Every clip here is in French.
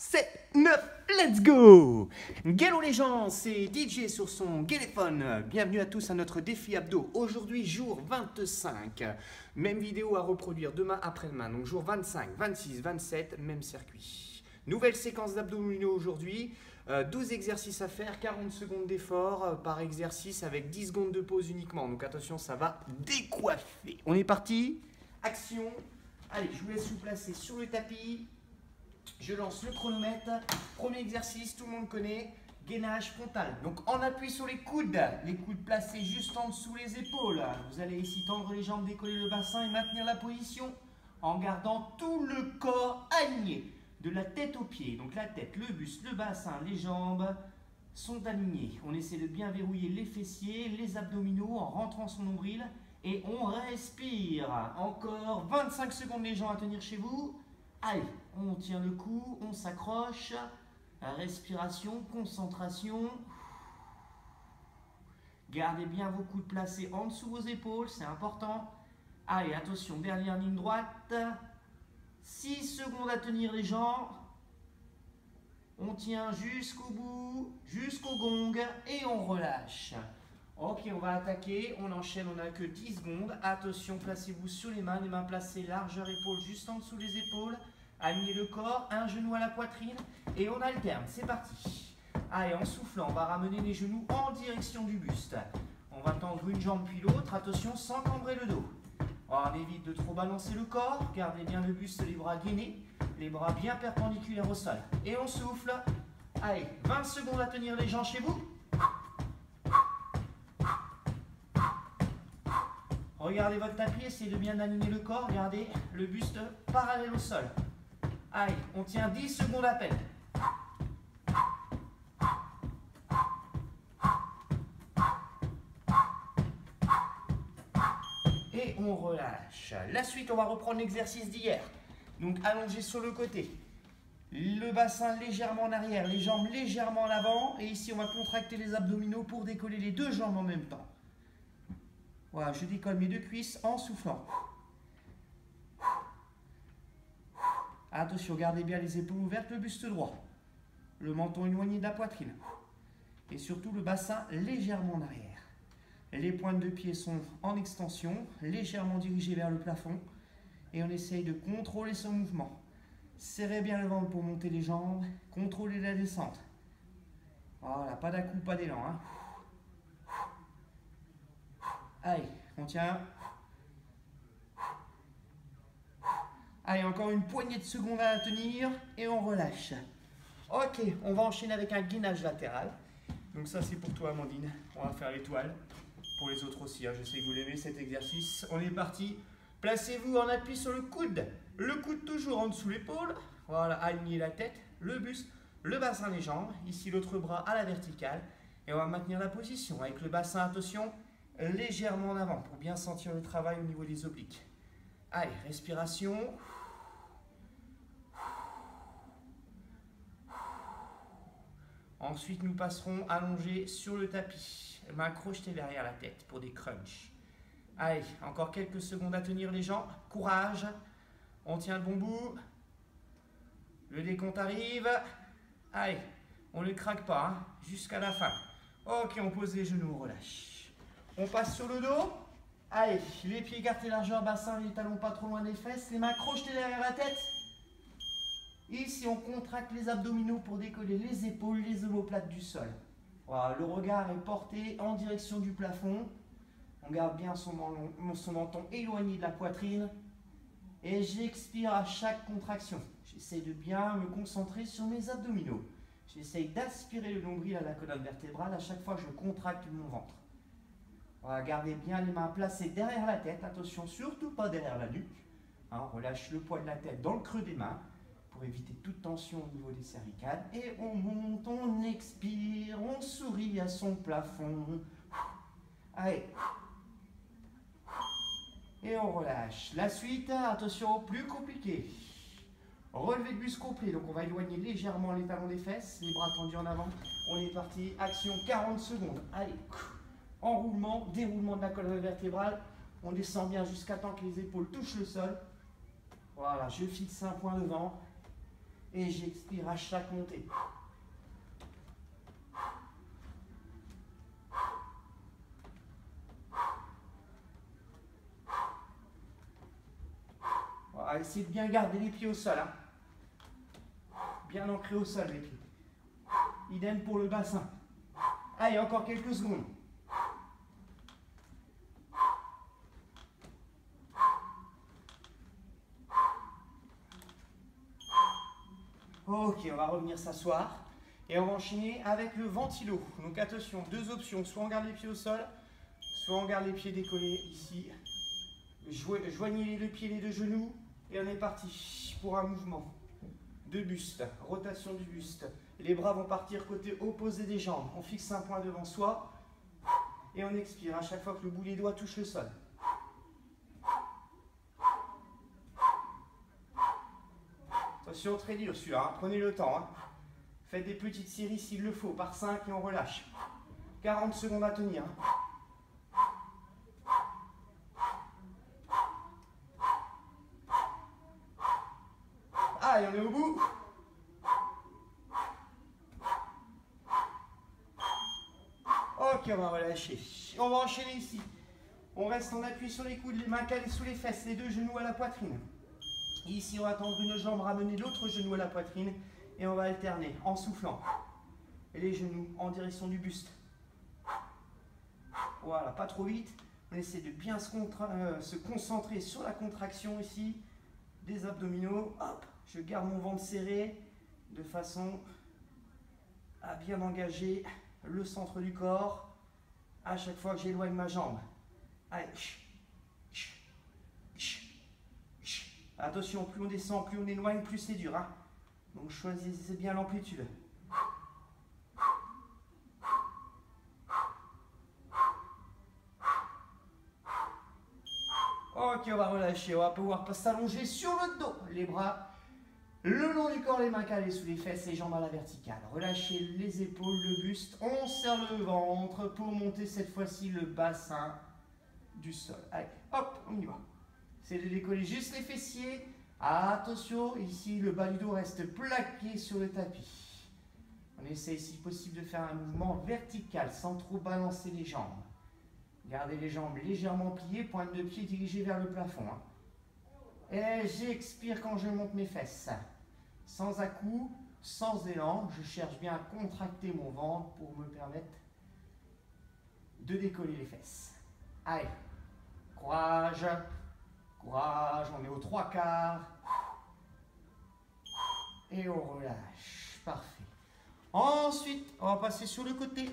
7, 9, let's go! Hello les gens, c'est DJ sur son téléphone. Bienvenue à tous à notre défi abdos. Aujourd'hui, jour 25. Même vidéo à reproduire demain après-demain. Donc jour 25, 26, 27, même circuit. Nouvelle séquence d'abdominaux aujourd'hui. 12 exercices à faire, 40 secondes d'effort par exercice avec 10 secondes de pause uniquement. Donc attention, ça va décoiffer. On est parti. Action. Allez, je vous laisse vous placer sur le tapis. Je lance le chronomètre. Premier exercice, tout le monde connaît, gainage frontal. Donc on appuie sur les coudes placés juste en dessous les épaules. Vous allez ici tendre les jambes, décoller le bassin et maintenir la position en gardant tout le corps aligné, de la tête aux pieds. Donc la tête, le buste, le bassin, les jambes sont alignés. On essaie de bien verrouiller les fessiers, les abdominaux en rentrant son nombril et on respire. Encore 25 secondes les gens à tenir chez vous. Allez, on tient le coup, on s'accroche, respiration, concentration. Gardez bien vos coudes placés en dessous vos épaules, c'est important. Allez, attention, dernière ligne droite. 6 secondes à tenir les jambes. On tient jusqu'au bout, jusqu'au gong et on relâche. Ok, on va attaquer, on enchaîne, on n'a que 10 secondes. Attention, placez-vous sur les mains placées largeur épaule juste en dessous des épaules. Alignez le corps, un genou à la poitrine et on alterne. C'est parti. Allez, en soufflant, on va ramener les genoux en direction du buste. On va tendre une jambe puis l'autre. Attention, sans cambrer le dos. On évite de trop balancer le corps. Gardez bien le buste, les bras gainés, les bras bien perpendiculaires au sol. Et on souffle. Allez, 20 secondes à tenir les jambes chez vous. Regardez votre tapis, essayez de bien aligner le corps, gardez le buste parallèle au sol. Allez, on tient 10 secondes à peine. Et on relâche. La suite, on va reprendre l'exercice d'hier. Donc allongé sur le côté. Le bassin légèrement en arrière, les jambes légèrement en avant. Et ici, on va contracter les abdominaux pour décoller les deux jambes en même temps. Voilà, je décolle mes deux cuisses en soufflant. Attention, gardez bien les épaules ouvertes, le buste droit. Le menton éloigné de la poitrine. Et surtout le bassin légèrement en arrière. Les pointes de pied sont en extension, légèrement dirigées vers le plafond. Et on essaye de contrôler son mouvement. Serrez bien le ventre pour monter les jambes. Contrôlez la descente. Voilà, pas d'à-coup, pas d'élan. Hein. Allez, on tient. Allez, encore une poignée de secondes à tenir et on relâche. Ok, on va enchaîner avec un gainage latéral. Donc ça, c'est pour toi, Amandine. On va faire l'étoile. Pour les autres aussi, hein. Je sais que vous l'aimez cet exercice. On est parti. Placez-vous en appui sur le coude. Le coude toujours en dessous l'épaule. Voilà, alignez la tête, le buste, le bassin, les jambes. Ici, l'autre bras à la verticale. Et on va maintenir la position avec le bassin, attention, légèrement en avant pour bien sentir le travail au niveau des obliques. Allez, respiration. Ensuite, nous passerons allongés sur le tapis. Main crochetée derrière la tête pour des crunchs. Allez, encore quelques secondes à tenir les jambes. Courage. On tient le bon bout. Le décompte arrive. Allez, on ne craque pas hein, jusqu'à la fin. Ok, on pose les genoux, on relâche. On passe sur le dos. Allez, les pieds écartés largeur bassin, les talons pas trop loin des fesses. Les mains crochetées derrière la tête. Ici, on contracte les abdominaux pour décoller les épaules, les omoplates du sol. Voilà, le regard est porté en direction du plafond. On garde bien son menton éloigné de la poitrine. Et j'expire à chaque contraction. J'essaie de bien me concentrer sur mes abdominaux. J'essaie d'aspirer le nombril à la colonne vertébrale à chaque fois que je contracte mon ventre. Voilà, gardez bien les mains placées derrière la tête. Attention, surtout pas derrière la nuque. Hein, on relâche le poids de la tête dans le creux des mains pour éviter toute tension au niveau des cervicales. Et on monte, on expire, on sourit à son plafond. Allez. Et on relâche. La suite, attention, plus compliqué. Relevé de buste complet. Donc on va éloigner légèrement les talons des fesses, les bras tendus en avant. On est parti. Action 40 secondes. Allez. Enroulement, déroulement de la colonne vertébrale. On descend bien jusqu'à temps que les épaules touchent le sol. Voilà, je fixe un point devant. Et j'expire à chaque montée. Voilà, essayez de bien garder les pieds au sol. Hein. Bien ancrés au sol les pieds. Idem pour le bassin. Allez, encore quelques secondes. Ok, on va revenir s'asseoir. Et on va enchaîner avec le ventilo. Donc attention, deux options. Soit on garde les pieds au sol, soit on garde les pieds décollés ici. Joignez les deux pieds, les deux genoux. Et on est parti pour un mouvement de buste. Rotation du buste. Les bras vont partir côté opposé des jambes. On fixe un point devant soi. Et on expire à chaque fois que le bout des doigts touche le sol. Attention, très dur celui-là, hein. Prenez le temps. Hein. Faites des petites séries s'il le faut, par 5 et on relâche. 40 secondes à tenir. Hein. Ah, et on est au bout. Ok, on va relâcher. On va enchaîner ici. On reste en appui sur les coudes, les mains calées sous les fesses, les deux genoux à la poitrine. Ici, on va tendre une jambe, ramener l'autre genou à la poitrine et on va alterner en soufflant. Et les genoux en direction du buste. Voilà, pas trop vite. On essaie de bien se concentrer sur la contraction ici des abdominaux. Hop, je garde mon ventre serré de façon à bien engager le centre du corps à chaque fois que j'éloigne ma jambe. Allez. Attention, plus on descend, plus on éloigne, plus c'est dur. Hein. Donc choisissez bien l'amplitude. Ok, on va relâcher. On va pouvoir s'allonger sur le dos. Les bras le long du corps, les mains calées sous les fesses, les jambes à la verticale. Relâchez les épaules, le buste. On serre le ventre pour monter cette fois-ci le bassin du sol. Allez, hop, on y va. C'est de décoller juste les fessiers. Attention, ici le bas du dos reste plaqué sur le tapis. On essaie si possible de faire un mouvement vertical sans trop balancer les jambes. Gardez les jambes légèrement pliées, pointe de pied dirigée vers le plafond. Hein. Et j'expire quand je monte mes fesses. Sans à-coups, sans élan, je cherche bien à contracter mon ventre pour me permettre de décoller les fesses. Allez, courage. Courage, on est aux 3/4. Et on relâche. Parfait. Ensuite, on va passer sur le côté.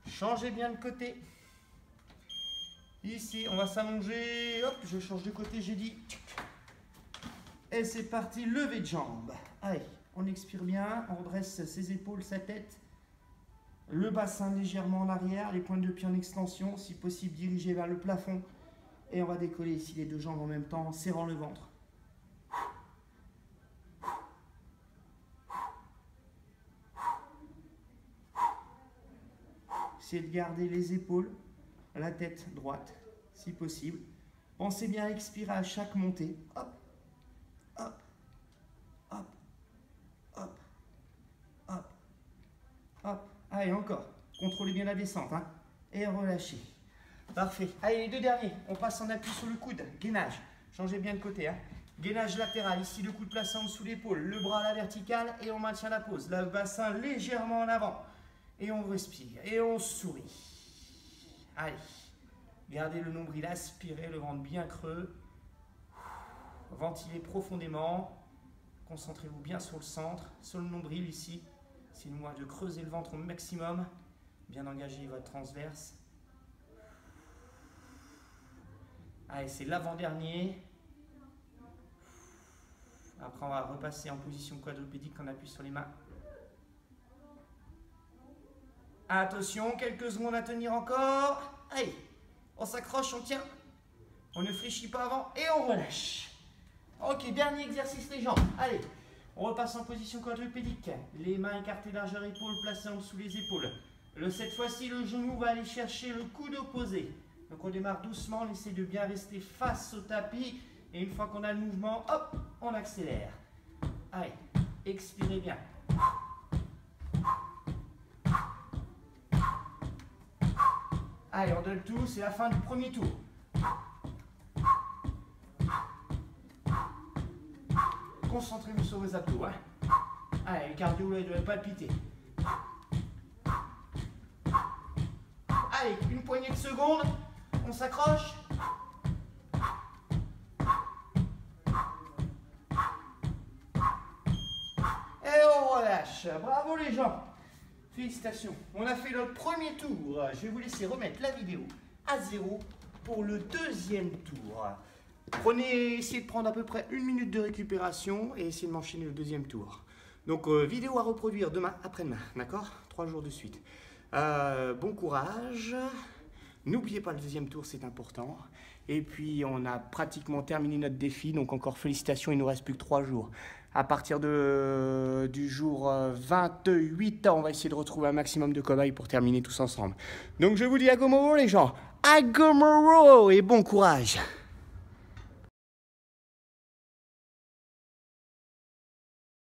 Changez bien de côté. Ici, on va s'allonger. Hop, je change de côté, j'ai dit. Et c'est parti, lever de jambe. Allez, on expire bien. On redresse ses épaules, sa tête. Le bassin légèrement en arrière. Les pointes de pied en extension. Si possible, dirigés vers le plafond. Et on va décoller ici les deux jambes en même temps en serrant le ventre. Essayez de garder les épaules, la tête droite, si possible. Pensez bien à expirer à chaque montée. Hop, hop, hop, hop, hop, hop. Allez, encore. Contrôlez bien la descente. Hein, et relâchez. Parfait. Allez, les deux derniers. On passe en appui sur le coude. Gainage. Changez bien de côté. Hein. Gainage latéral. Ici, le coude placé en dessous l'épaule. Le bras à la verticale. Et on maintient la pose. Le bassin légèrement en avant. Et on respire. Et on sourit. Allez. Gardez le nombril aspiré. Le ventre bien creux. Ventilez profondément. Concentrez-vous bien sur le centre. Sur le nombril ici. C'est une de creuser le ventre au maximum. Bien engager votre transverse. Allez, c'est l'avant-dernier. Après, on va repasser en position quadrupédique, on appuie sur les mains. Attention, quelques secondes à tenir encore. Allez, on s'accroche, on tient. On ne fléchit pas avant et on relâche. Ok, dernier exercice les jambes. Allez, on repasse en position quadrupédique. Les mains écartées largeur épaule, placées en dessous les épaules. Cette fois-ci, le genou va aller chercher le coude opposé. Donc on démarre doucement, on essaie de bien rester face au tapis. Et une fois qu'on a le mouvement, hop, on accélère. Allez, Expirez bien. Allez, on donne tout, c'est la fin du premier tour. Concentrez-vous sur vos abdos. Hein. Allez, le cardio là, il doit palpiter. Allez, une poignée de secondes. On s'accroche. Et on relâche. Bravo les gens. Félicitations. On a fait notre premier tour. Je vais vous laisser remettre la vidéo à 0 pour le deuxième tour. Essayez de prendre à peu près 1 minute de récupération et essayez de m'enchaîner le deuxième tour. Donc vidéo à reproduire demain, après-demain, d'accord? 3 jours de suite. Bon courage. N'oubliez pas le deuxième tour, c'est important. Et puis on a pratiquement terminé notre défi, donc encore félicitations, il ne nous reste plus que 3 jours. À partir du jour 28, on va essayer de retrouver un maximum de cobayes pour terminer tous ensemble. Donc je vous dis à Gomoro les gens, à Gomoro et bon courage.